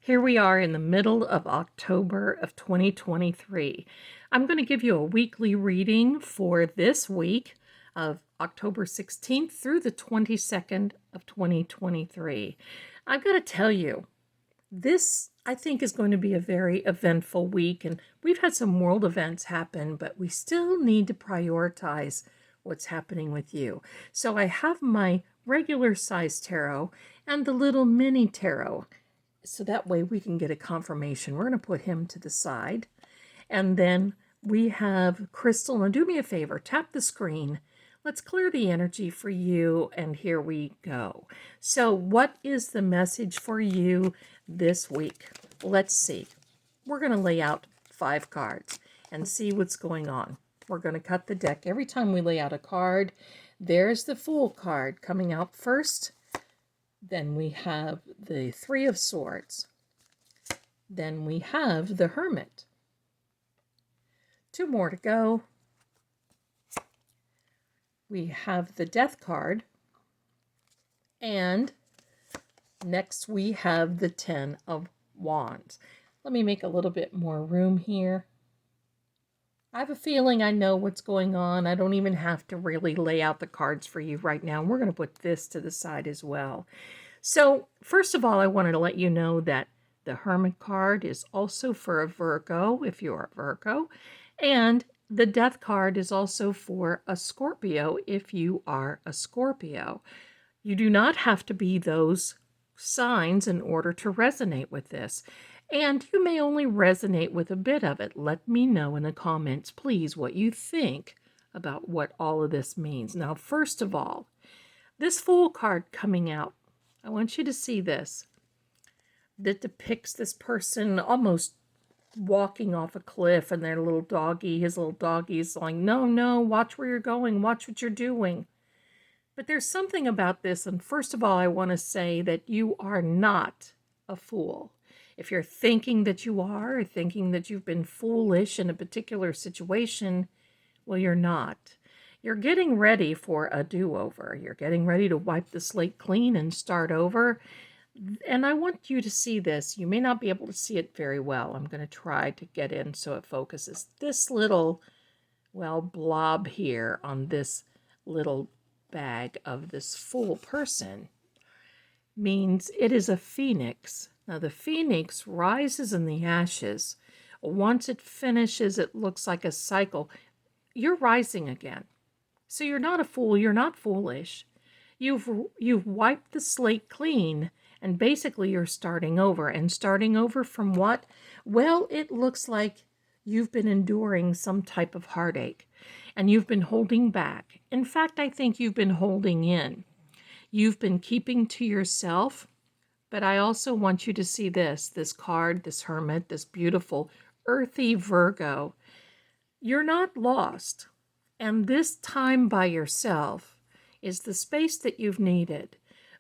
Here we are in the middle of October of 2023. I'm going to give you a weekly reading for this week of October 16th through the 22nd of 2023. I've got to tell you, this I think is going to be a very eventful week, and we've had some world events happen, but we still need to prioritize what's happening with you. So I have my regular size tarot and the little mini tarot, so that way we can get a confirmation. We're going to put him to the side. And then we have Crystal. Now do me a favor, tap the screen. Let's clear the energy for you, and here we go. So what is the message for you this week? Let's see. We're going to lay out 5 cards and see what's going on. We're going to cut the deck. Every time we lay out a card, there's the Fool card coming out first. Then we have the 3 of Swords. Then we have the Hermit. 2 more to go. We have the Death card. And next we have the 10 of Wands. Let me make a little bit more room here. I have a feeling I know what's going on. I don't even have to really lay out the cards for you right now. We're going to put this to the side as well. So first of all, I wanted to let you know that the Hermit card is also for a Virgo, if you're a Virgo, and the Death card is also for a Scorpio, if you are a Scorpio. You do not have to be those signs in order to resonate with this. And you may only resonate with a bit of it. Let me know in the comments, please, what you think about what all of this means. Now, first of all, this Fool card coming out, I want you to see this. That depicts this person almost walking off a cliff, and their little doggy, his little doggy is like, no, no, watch where you're going, watch what you're doing. But there's something about this, and first of all, I want to say that you are not a fool. If you're thinking that you are, or thinking that you've been foolish in a particular situation, well, you're not. You're getting ready for a do-over. You're getting ready to wipe the slate clean and start over. And I want you to see this. You may not be able to see it very well. I'm going to try to get in so it focuses. This little, well, blob here on this little bag of this Fool person means it is a phoenix. Now, the phoenix rises in the ashes. Once it finishes, it looks like a cycle. You're rising again. So you're not a fool. You're not foolish. You've wiped the slate clean, and basically you're starting over. And starting over from what? Well, it looks like you've been enduring some type of heartache, and you've been holding back. In fact, I think you've been holding in. You've been keeping to yourself. But I also want you to see this card, this Hermit, this beautiful earthy Virgo. You're not lost. And this time by yourself is the space that you've needed.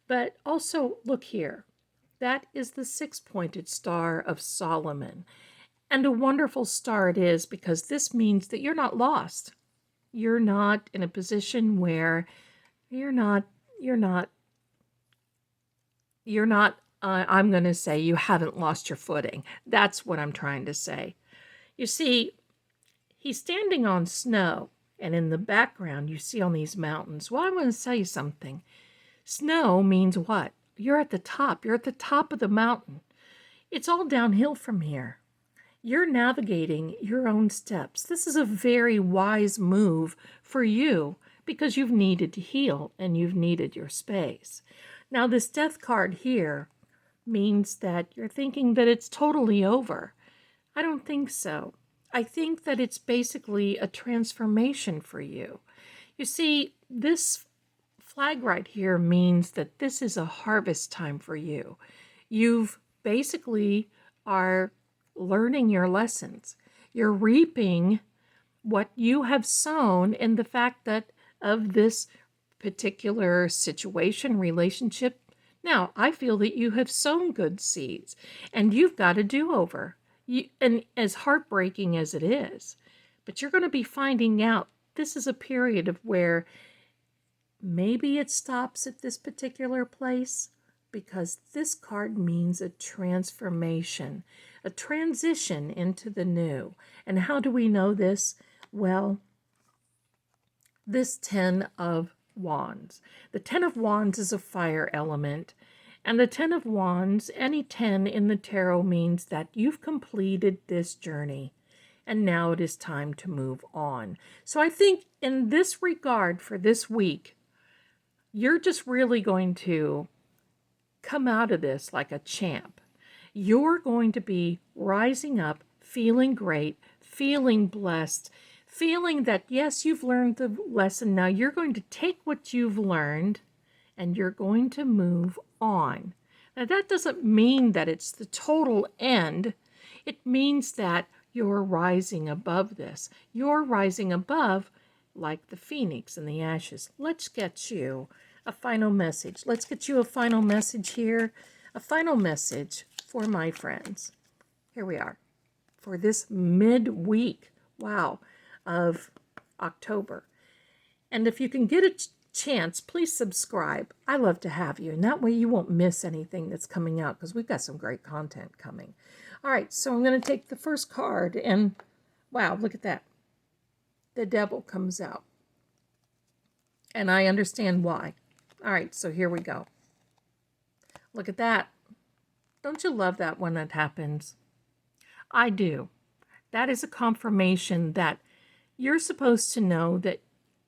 But also, look here. That is the 6-pointed star of Solomon. And a wonderful star it is, because this means that you're not lost. You're not in a position where I'm going to say you haven't lost your footing. That's what I'm trying to say. You see, he's standing on snow, and in the background you see on these mountains. Well, I'm going to tell you something. Snow means what? You're at the top. You're at the top of the mountain. It's all downhill from here. You're navigating your own steps. This is a very wise move for you, because you've needed to heal and you've needed your space. Now, this Death card here means that you're thinking that it's totally over. I don't think so. I think that it's basically a transformation for you. You see, this flag right here means that this is a harvest time for you. You've basically are learning your lessons. You're reaping what you have sown in the fact that of this particular situation, relationship. Now, I feel that you have sown good seeds, and you've got a do-over. And as heartbreaking as it is, but you're going to be finding out this is a period of where maybe it stops at this particular place, because this card means a transformation, a transition into the new. And how do we know this? Well, this 10 of Wands. The 10 of Wands is a fire element. And the 10 of Wands, any 10 in the tarot, means that you've completed this journey. And now it is time to move on. So I think in this regard for this week, you're just really going to come out of this like a champ. You're going to be rising up, feeling great, feeling blessed, feeling that, yes, you've learned the lesson. Now you're going to take what you've learned and you're going to move on. Now that doesn't mean that it's the total end. It means that you're rising above this. You're rising above like the phoenix in the ashes. Let's get you a final message. Let's get you a final message here. A final message for my friends. Here we are. For this midweek, wow, of October. And if you can get a chance, please subscribe. I love to have you. And that way you won't miss anything that's coming out because we've got some great content coming. All right, so I'm going to take the first card and wow, look at that. The devil comes out. And I understand why. All right, so here we go. Look at that. Don't you love that when that happens? I do. That is a confirmation that you're supposed to know that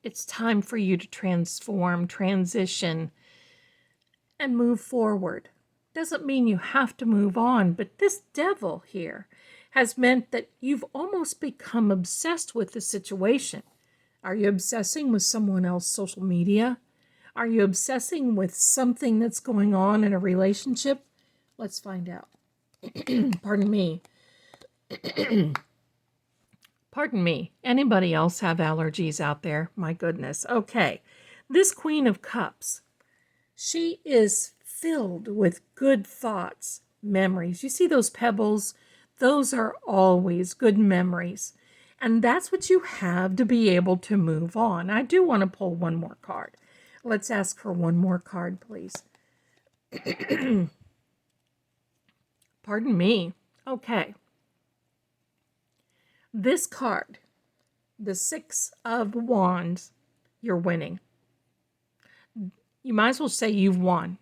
it's time for you to transform, transition, and move forward. Doesn't mean you have to move on, but this devil here has meant that you've almost become obsessed with the situation. Are you obsessing with someone else's social media? Are you obsessing with something that's going on in a relationship? Let's find out. Pardon me. Pardon me. Anybody else have allergies out there? My goodness. Okay. This Queen of Cups, she is filled with good thoughts, memories. You see those pebbles? Those are always good memories. And that's what you have to be able to move on. I do want to pull one more card. Let's ask for one more card, please. Pardon me. Okay. This card, the Six of Wands, you're winning. You might as well say you've won.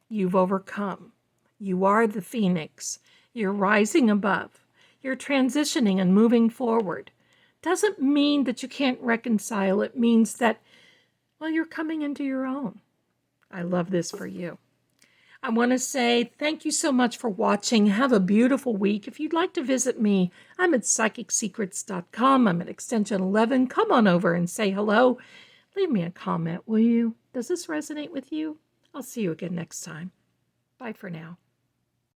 You've overcome. You are the phoenix. You're rising above. You're transitioning and moving forward. Doesn't mean that you can't reconcile. It means that, well, you're coming into your own. I love this for you. I want to say thank you so much for watching. Have a beautiful week. If you'd like to visit me, I'm at psychicsecrets.com. I'm at extension 11. Come on over and say hello. Leave me a comment, will you? Does this resonate with you? I'll see you again next time. Bye for now.